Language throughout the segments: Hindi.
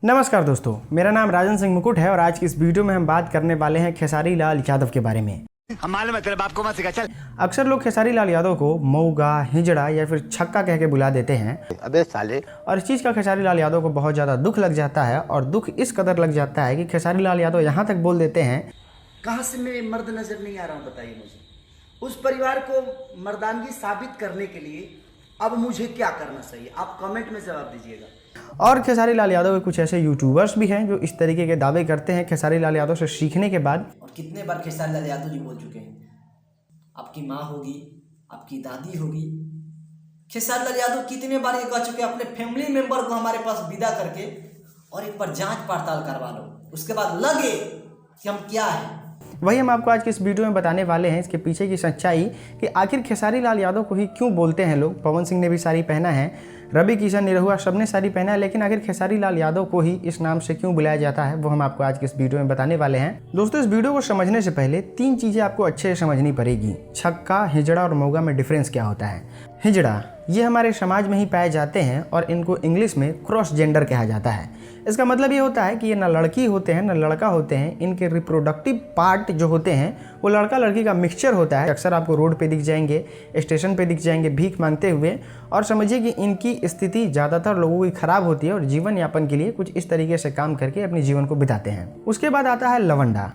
नमस्कार दोस्तों, मेरा नाम राजन सिंह मुकुट है और आज की इस वीडियो में हम बात करने वाले हैं खेसारी लाल यादव के बारे में। हम मालूम है तेरे बाप को मत सिखा चल। अक्सर लोग खेसारी लाल यादव को मऊगा, हिजड़ा या फिर छक्का कह के बुला देते हैं। अबे साले। और इस चीज़ का खेसारी लाल यादव को बहुत ज़्यादा दुख लग जाता है और दुख इस कदर लग जाता है कि खेसारी लाल यादव यहाँ तक बोल देते हैं, कहाँ से मैं मर्द नजर नहीं आ रहा हूँ, बताइए मुझे। उस परिवार को मर्दानगी साबित करने के लिए अब मुझे क्या करना चाहिए, आप कमेंट में जवाब दीजिएगा। और खेसारी लाल यादव के कुछ ऐसे यूट्यूबर्स भी हैं जो इस तरीके के दावे करते हैं खेसारी लाल यादव से सीखने के बाद। और कितने बार खेसारी लाल यादव जी बोल चुके हैं, आपकी माँ होगी, आपकी दादी होगी। खेसारी लाल यादव कितने बार ये कह चुके हैं, अपने फैमिली मेंबर को हमारे पास विदा करके और एक बार जांच पड़ताल करवा लो, उसके बाद लगे कि हम क्या है। वही हम आपको आज की इस वीडियो में बताने वाले हैं, इसके पीछे की सच्चाई कि आखिर खेसारी लाल यादव को ही क्यों बोलते हैं लोग। पवन सिंह ने भी साड़ी पहना है, रवि किशन, निरहुआ सबने साड़ी पहना है, लेकिन आखिर खेसारी लाल यादव को ही इस नाम से क्यों बुलाया जाता है वो हम आपको आज की इस वीडियो में बताने वाले हैं। दोस्तों, इस वीडियो को समझने से पहले 3 चीज़ें आपको अच्छे से समझनी पड़ेगी। छक्का, हिजड़ा और मऊगा में डिफरेंस क्या होता है। हिजड़ा ये हमारे समाज में ही पाए जाते हैं और इनको इंग्लिश में क्रॉस जेंडर कहा जाता है। इसका मतलब ये होता है कि ये ना लड़की होते हैं ना लड़का होते हैं, इनके रिप्रोडक्टिव पार्ट जो होते हैं वो लड़का लड़की का मिक्सचर होता है। अक्सर आपको रोड पे दिख जाएंगे, स्टेशन पे दिख जाएंगे भीख मांगते हुए, और समझिए कि इनकी स्थिति ज़्यादातर लोगों की खराब होती है और जीवन यापन के लिए कुछ इस तरीके से काम करके अपने जीवन को बिताते हैं। उसके बाद आता है लवंडा।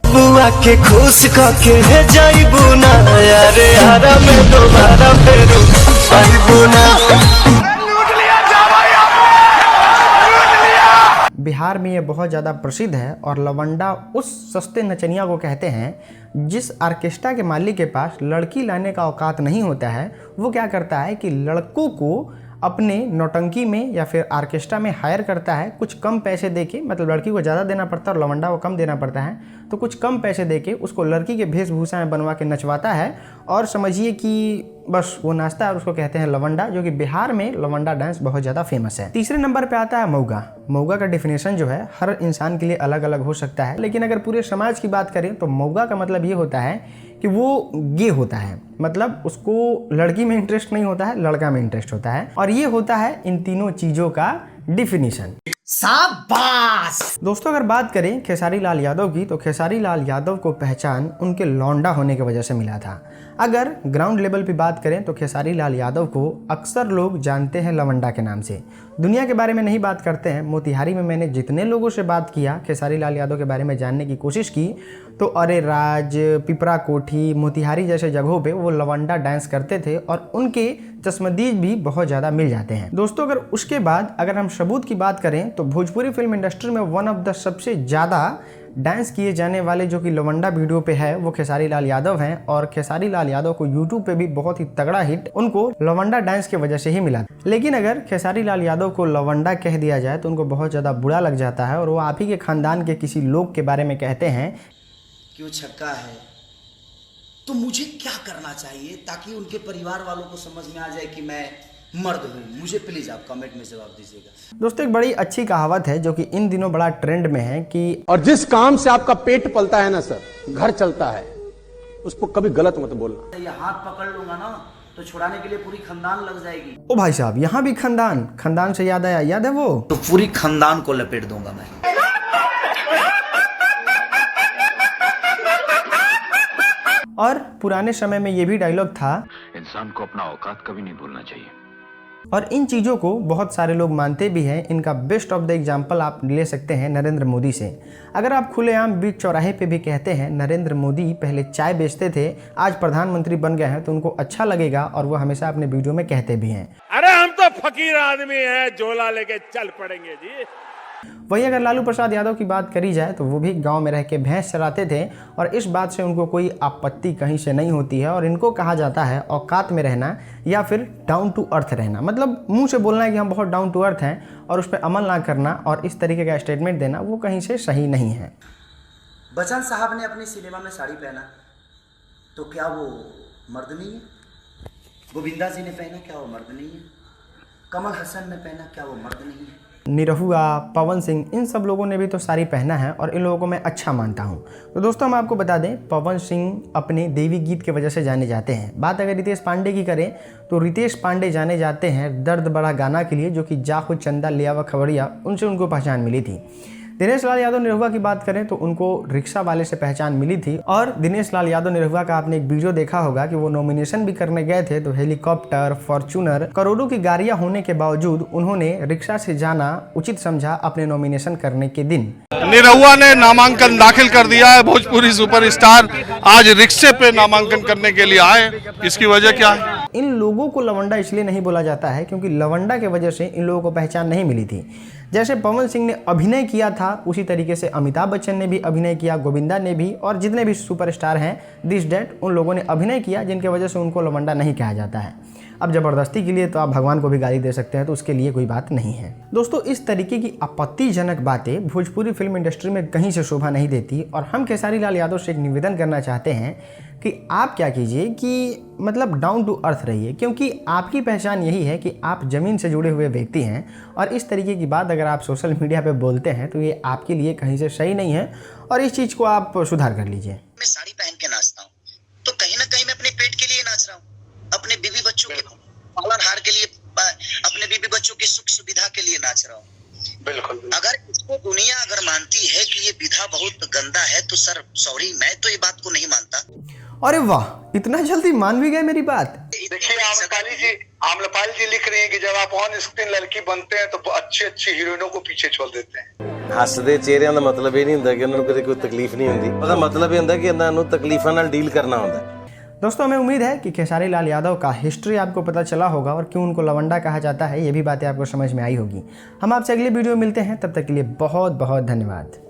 बिहार में ये बहुत ज़्यादा प्रसिद्ध है और लवंडा उस सस्ते नचनिया को कहते हैं जिस ऑर्केस्ट्रा के मालिक के पास लड़की लाने का औकात नहीं होता है। वो क्या करता है कि लड़कों को अपने नौटंकी में या फिर ऑर्केस्ट्रा में हायर करता है कुछ कम पैसे देके, मतलब लड़की को ज़्यादा देना पड़ता है और लवंडा को कम देना पड़ता है, तो कुछ कम पैसे देके उसको लड़की के वेशभूषा में बनवा के नचवाता है और समझिए कि बस वो नाचता है और उसको कहते हैं लवंडा, जो कि बिहार में लवंडा डांस बहुत ज़्यादा फेमस है। तीसरे नंबर पे आता है मऊगा। मऊगा का डेफिनेशन जो है हर इंसान के लिए अलग अलग हो सकता है, लेकिन अगर पूरे समाज की बात करें तो मऊगा का मतलब ये होता है कि वो गे होता है, मतलब उसको लड़की में इंटरेस्ट नहीं होता है, लड़का में इंटरेस्ट होता है। और ये होता है इन तीनों चीज़ों का डिफिनीशन। शाबाश। दोस्तों, अगर बात करें खेसारी लाल यादव की तो खेसारी लाल यादव को पहचान उनके लौंडा होने की वजह से मिला था। अगर ग्राउंड लेवल पे बात करें तो खेसारी लाल यादव को अक्सर लोग जानते हैं लवंडा के नाम से, दुनिया के बारे में नहीं बात करते हैं। मोतिहारी में मैंने जितने लोगों से बात किया, खेसारी लाल यादव के बारे में जानने की कोशिश की, तो अरे राज, पिपरा कोठी, मोतिहारी जैसे जगहों पे वो लवंडा डांस करते थे और उनके चश्मदीद भी बहुत ज़्यादा मिल जाते हैं। दोस्तों, अगर उसके बाद अगर हम सबूत की बात करें तो भोजपुरी फिल्म इंडस्ट्री में वन ऑफ द सबसे ज़्यादा डांस किए जाने वाले जो कि लवंडा वीडियो पे है वो खेसारी लाल यादव हैं। और खेसारी लाल यादव को यूट्यूब पे भी बहुत ही तगड़ा हिट उनको लवंडा डांस की वजह से ही मिला। लेकिन अगर खेसारी लाल यादव को लवंडा कह दिया जाए तो उनको बहुत ज़्यादा बुरा लग जाता है और वो आप ही के खानदान के किसी लोग के बारे में कहते हैं क्यों छक्का है तो मुझे क्या करना चाहिए ताकि उनके परिवार वालों को समझ में आ जाए कि मैं मर्द हूँ। मुझे प्लीज आप कमेंट में जवाब दीजिएगा। दोस्तों, एक बड़ी अच्छी कहावत है जो कि इन दिनों बड़ा ट्रेंड में है कि और जिस काम से आपका पेट पलता है ना सर, घर चलता है, उसको कभी गलत मत बोलना। ये हाथ पकड़ लूंगा ना तो छुड़ाने के लिए पूरी खानदान लग जाएगी। ओ भाई साहब, यहाँ भी खानदान से याद आया, याद है वो तो पूरी खानदान को लपेट दूंगा मैं। और पुराने समय में ये भी डायलॉग था, इंसान को अपना औकात कभी नहीं भूलना चाहिए। और इन चीज़ों को बहुत सारे लोग मानते भी हैं। इनका बेस्ट ऑफ द एग्जाम्पल आप ले सकते हैं नरेंद्र मोदी से। अगर आप खुलेआम बीच चौराहे पे भी कहते हैं नरेंद्र मोदी पहले चाय बेचते थे, आज प्रधानमंत्री बन गए हैं, तो उनको अच्छा लगेगा और वो हमेशा अपने वीडियो में कहते भी हैं। अरे हम तो फकीर आदमी हैं, झोला लेके चल पड़ेंगे जी। वही अगर लालू प्रसाद यादव की बात करी जाए तो वो भी गांव में रह के भैंस चराते थे और इस बात से उनको कोई आपत्ति कहीं से नहीं होती है। और इनको कहा जाता है औकात में रहना या फिर डाउन टू अर्थ रहना, मतलब मुंह से बोलना है कि हम बहुत डाउन टू अर्थ हैं और उस पर अमल ना करना और इस तरीके का स्टेटमेंट देना वो कहीं से सही नहीं है। बच्चन साहब ने अपनी सिनेमा में साड़ी पहना तो क्या वो मर्द नहीं है? गोविंदा जी ने पहना, क्या वो मर्द नहीं है? कमल हसन ने पहना, क्या वो मर्द नहीं है? निरहुआ, पवन सिंह, इन सब लोगों ने भी तो साड़ी पहना है और इन लोगों को मैं अच्छा मानता हूँ। तो दोस्तों हम आपको बता दें, पवन सिंह अपने देवी गीत की वजह से जाने जाते हैं। बात अगर रितेश पांडे की करें तो रितेश पांडे जाने जाते हैं दर्द बड़ा गाना के लिए, जो कि जाहो चंदा लिया व खबरिया, उनसे उनको पहचान मिली थी। दिनेश लाल यादव निरहुआ की बात करें तो उनको रिक्शा वाले से पहचान मिली थी। और दिनेश लाल यादव निरहुआ का आपने एक वीडियो देखा होगा कि वो नॉमिनेशन भी करने गए थे, तो हेलीकॉप्टर, फॉर्च्यूनर, करोड़ों की गाड़ियां होने के बावजूद उन्होंने रिक्शा से जाना उचित समझा अपने नॉमिनेशन करने के दिन। निरहुआ ने नामांकन दाखिल कर दिया है। भोजपुरी सुपरस्टार आज रिक्शे पे नामांकन करने के लिए आए, इसकी वजह क्या है? इन लोगों को लवंडा इसलिए नहीं बोला जाता है क्योंकि लवंडा के वजह से इन लोगों को पहचान नहीं मिली थी। जैसे पवन सिंह ने अभिनय किया था, उसी तरीके से अमिताभ बच्चन ने भी अभिनय किया, गोविंदा ने भी, और जितने भी सुपरस्टार हैं दिस डेट, उन लोगों ने अभिनय किया जिनके वजह से उनको लवंडा नहीं कहा जाता है। अब ज़बरदस्ती के लिए तो आप भगवान को भी गाली दे सकते हैं, तो उसके लिए कोई बात नहीं है। दोस्तों, इस तरीके की आपत्तिजनक बातें भोजपुरी फिल्म इंडस्ट्री में कहीं से शोभा नहीं देती। और हम खेसारी लाल यादव से एक निवेदन करना चाहते हैं कि आप क्या कीजिए कि मतलब डाउन टू अर्थ रहिए, क्योंकि आपकी पहचान यही है कि आप ज़मीन से जुड़े हुए व्यक्ति हैं। और इस तरीके की बात अगर आप सोशल मीडिया पे बोलते हैं तो ये आपके लिए कहीं से सही नहीं है, और इस चीज़ को आप सुधार कर लीजिए। मैं साड़ी पहन के नाचता हूँ तो कहीं ना कहीं मैं अपने पेट के लिए नाच रहा हूँ, अपने बीवी बच्चों के पालनहार के लिए, अपने बीवी बच्चों की सुख सुविधा के लिए नाच रहा हूँ। बिल्कुल। अगर इसको दुनिया अगर मानती है कि ये विधा बहुत गंदा है तो सर सॉरी, मैं तो ये बात को नहीं मानता। अरे वाह, इतना जल्दी मान भी गए मेरी बात। देखिए आम्रपाली जी लिख रही हैं कि जब आप ऑन स्क्रीन लड़की बनते हैं तो अच्छी हीरोइनों को पीछे छोड़ देते हैं। ਹੱਸਦੇ ਚਿਹਰਿਆਂ ਦਾ ਮਤਲਬ ਇਹ ਨਹੀਂ ਹੁੰਦਾ ਕਿ ਉਹਨਾਂ ਨੂੰ ਕਦੇ ਕੋਈ ਤਕਲੀਫ ਨਹੀਂ ਹੁੰਦੀ। ਉਹਦਾ ਮਤਲਬ ਇਹ ਹੁੰਦਾ ਕਿ ਇਹਨਾਂ ਨੂੰ ਤਕਲੀਫਾਂ ਨਾਲ ਡੀਲ करना ਹੁੰਦਾ। दोस्तों, हमें उम्मीद है कि खेसारी लाल यादव का हिस्ट्री आपको पता चला होगा और क्यों उनको लवंडा कहा जाता है, ये भी बातें आपको समझ में आई होगी। हम आपसे अगले वीडियो में मिलते हैं, तब तक के लिए बहुत बहुत धन्यवाद।